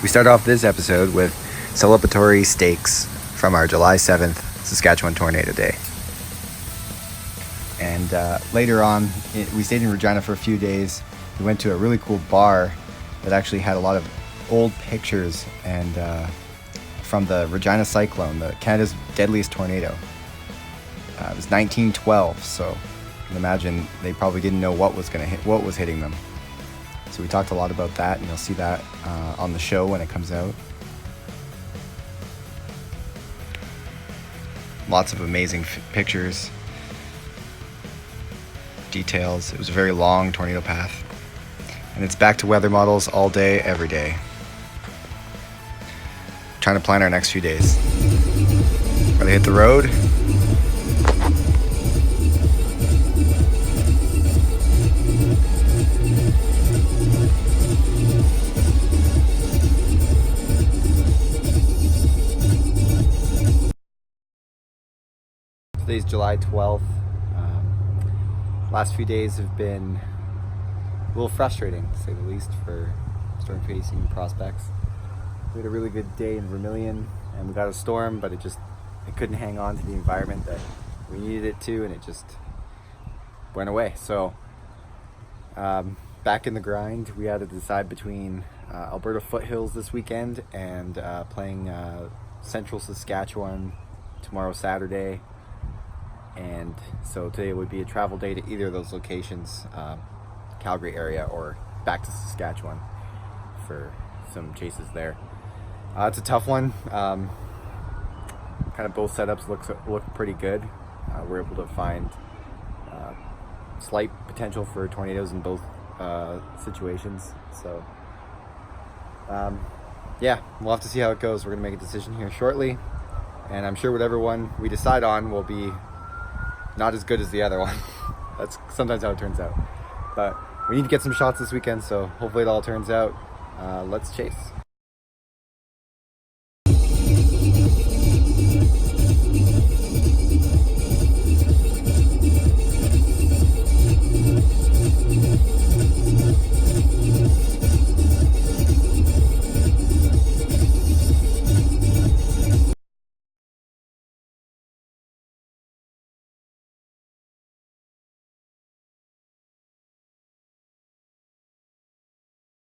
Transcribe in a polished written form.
We start off this episode with celebratory steaks from our July 7th Saskatchewan Tornado Day. And later on, we stayed in Regina for a few days. We went to a really cool bar that actually had a lot of old pictures and from the Regina cyclone, Canada's deadliest tornado. It was 1912, so you can imagine they probably didn't know what was hitting them. So we talked a lot about that, and you'll see that on the show when it comes out. Lots of amazing pictures, details. It was a very long tornado path. And it's back to weather models all day, every day. Trying to plan our next few days. Ready to hit the road? Today's July 12th. Last few days have been a little frustrating, to say the least, for storm facing prospects. We had a really good day in Vermilion, and we got a storm, but it couldn't hang on to the environment that we needed it to, and it just went away. So back in the grind. We had to decide between Alberta Foothills this weekend and playing Central Saskatchewan tomorrow, Saturday. And so today would be a travel day to either of those locations, Calgary area or back to Saskatchewan for some chases there. It's a tough one. Kind of both setups look pretty good. We're able to find slight potential for tornadoes in both situations. So yeah, we'll have to see how it goes. We're going to make a decision here shortly, and I'm sure whatever one we decide on will be not as good as the other one. That's sometimes how it turns out. But we need to get some shots this weekend, so hopefully it all turns out. Let's chase.